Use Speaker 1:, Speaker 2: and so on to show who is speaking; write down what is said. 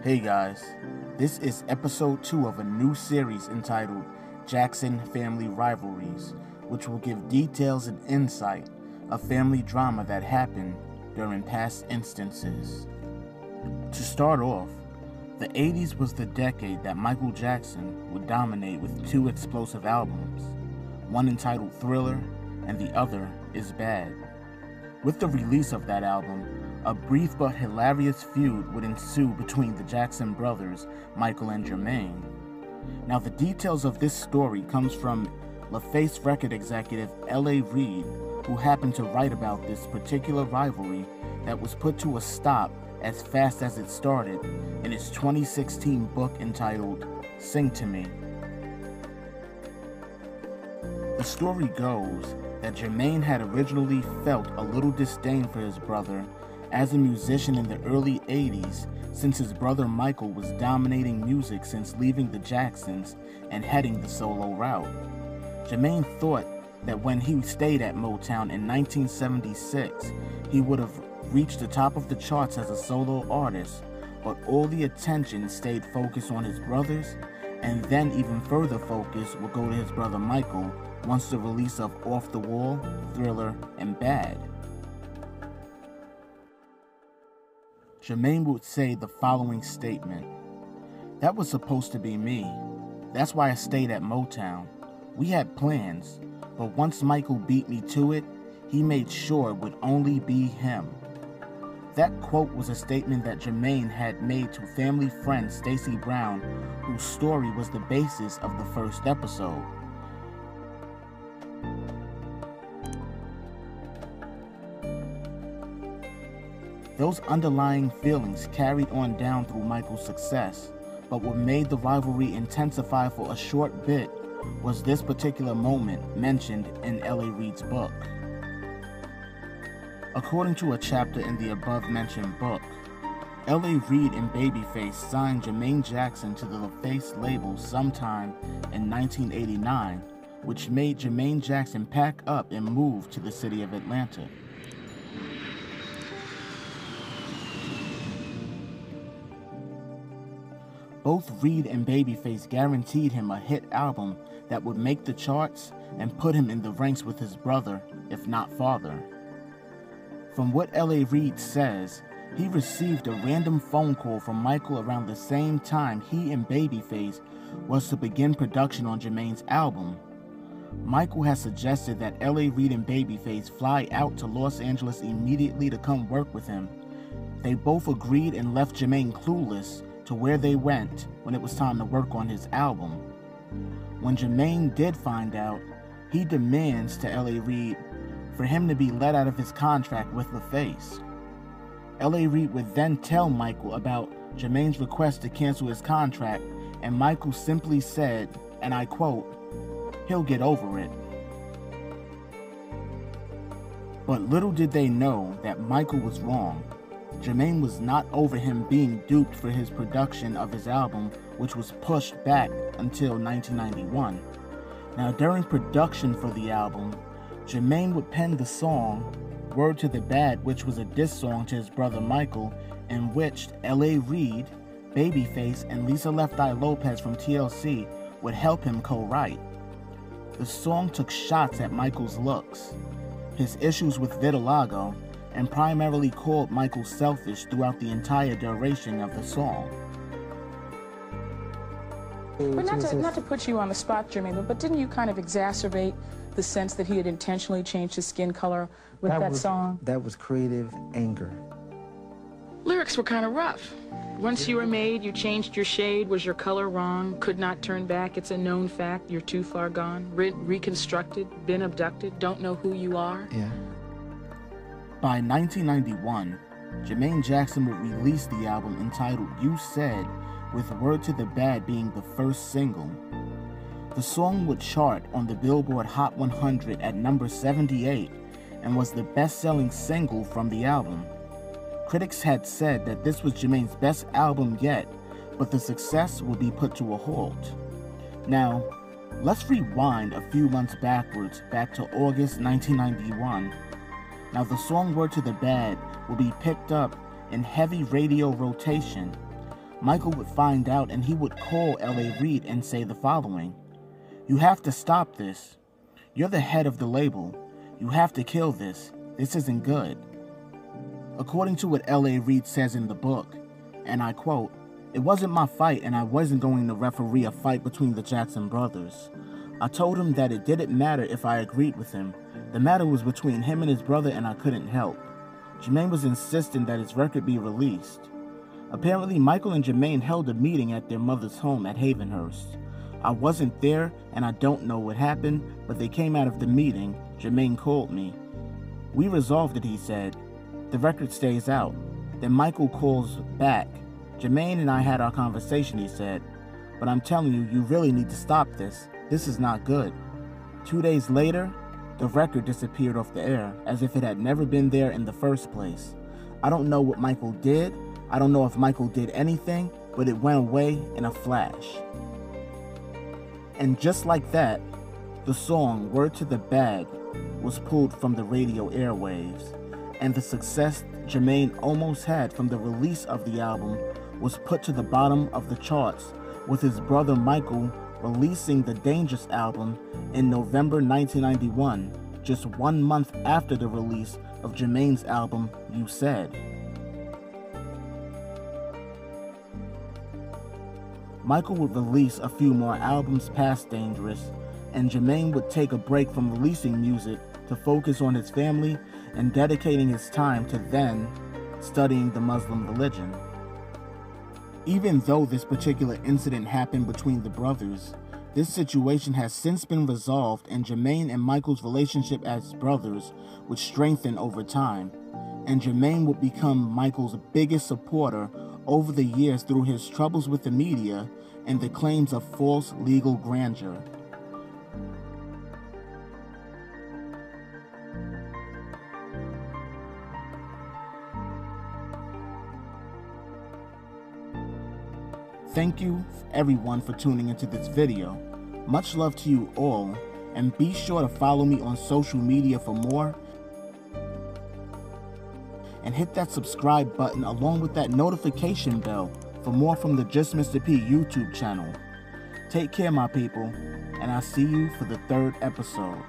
Speaker 1: Hey guys, this is episode 2 of a new series entitled Jackson Family Rivalries, which will give details and insight of family drama that happened during past instances. To start off, the 80s was the decade that Michael Jackson would dominate with 2 explosive albums, one entitled Thriller and the other Is Bad. With the release of that album, a brief but hilarious feud would ensue between the Jackson brothers, Michael and Jermaine. Now, the details of this story comes from LaFace record executive L.A. Reid, who happened to write about this particular rivalry that was put to a stop as fast as it started in his 2016 book entitled Sing to Me. The story goes that Jermaine had originally felt a little disdain for his brother as a musician in the early 80s, since his brother Michael was dominating music since leaving the Jacksons and heading the solo route. Jermaine thought that when he stayed at Motown in 1976, he would have reached the top of the charts as a solo artist, but all the attention stayed focused on his brothers, and then even further focus would go to his brother Michael once the release of Off the Wall, Thriller, and Bad. Jermaine would say the following statement: "That was supposed to be me. That's why I stayed at Motown. We had plans, but once Michael beat me to it, he made sure it would only be him." That quote was a statement that Jermaine had made to family friend Stacey Brown, whose story was the basis of the first episode. Those underlying feelings carried on down through Michael's success, but what made the rivalry intensify for a short bit was this particular moment mentioned in L.A. Reid's book. According to a chapter in the above-mentioned book, L.A. Reid and Babyface signed Jermaine Jackson to the LaFace label sometime in 1989, which made Jermaine Jackson pack up and move to the city of Atlanta. Both Reid and Babyface guaranteed him a hit album that would make the charts and put him in the ranks with his brother, if not father. From what L.A. Reid says, he received a random phone call from Michael around the same time he and Babyface was to begin production on Jermaine's album. Michael has suggested that L.A. Reid and Babyface fly out to Los Angeles immediately to come work with him. They both agreed and left Jermaine clueless to where they went when it was time to work on his album. When Jermaine did find out, he demands to L.A. Reid for him to be let out of his contract with LaFace. L.A. Reid would then tell Michael about Jermaine's request to cancel his contract, and Michael simply said, and I quote, "He'll get over it." But little did they know that Michael was wrong. Jermaine was not over him being duped for his production of his album, which was pushed back until 1991. Now, during production for the album, Jermaine would pen the song Word to the Bad, which was a diss song to his brother Michael, in which L.A. Reid, Babyface, and Lisa Left Eye Lopez from TLC would help him co-write. The song took shots at Michael's looks, his issues with vitiligo, and primarily called Michael selfish throughout the entire duration of the song.
Speaker 2: But not to put you on the spot, Jermaine, but didn't you kind of exacerbate the sense that he had intentionally changed his skin color with that song?
Speaker 3: That was creative anger.
Speaker 2: Lyrics were kind of rough. Once you were made, you changed your shade. Was your color wrong? Could not turn back. It's a known fact. You're too far gone. Reconstructed, been abducted, don't know who you are.
Speaker 3: Yeah.
Speaker 1: By 1991, Jermaine Jackson would release the album entitled You Said with Word to the Bad being the first single. The song would chart on the Billboard Hot 100 at number 78 and was the best-selling single from the album. Critics had said that this was Jermaine's best album yet, but the success would be put to a halt. Now, let's rewind a few months backwards, back to August 1991. Now, the song Word to the Bad will be picked up in heavy radio rotation. Michael would find out and he would call L.A. Reid and say the following: "You have to stop this. You're the head of the label. You have to kill this. This isn't good." According to what L.A. Reid says in the book, and I quote, "It wasn't my fight and I wasn't going to referee a fight between the Jackson brothers. I told him that it didn't matter if I agreed with him. The matter was between him and his brother and I couldn't help. Jermaine was insisting that his record be released. Apparently, Michael and Jermaine held a meeting at their mother's home at Havenhurst. I wasn't there and I don't know what happened, but they came out of the meeting. Jermaine called me. We resolved it," he said. "The record stays out." Then Michael calls back. "Jermaine and I had our conversation," he said, "but I'm telling you, you really need to stop this. This is not good." 2 days later, the record disappeared off the air, as if it had never been there in the first place. I don't know what Michael did. I don't know if Michael did anything, but it went away in a flash. And just like that, the song Word to the Bad was pulled from the radio airwaves, and the success Jermaine almost had from the release of the album was put to the bottom of the charts, with his brother Michael releasing the Dangerous album in November 1991, just 1 month after the release of Jermaine's album, You Said. Michael would release a few more albums past Dangerous, and Jermaine would take a break from releasing music to focus on his family and dedicating his time to then studying the Muslim religion. Even though this particular incident happened between the brothers, this situation has since been resolved, and Jermaine and Michael's relationship as brothers would strengthen over time, and Jermaine would become Michael's biggest supporter over the years through his troubles with the media and the claims of false legal grandeur. Thank you everyone for tuning into this video. Much love to you all, and be sure to follow me on social media for more, and hit that subscribe button along with that notification bell for more from the Just Mr. P YouTube channel. Take care, my people, and I'll see you for the 3rd episode.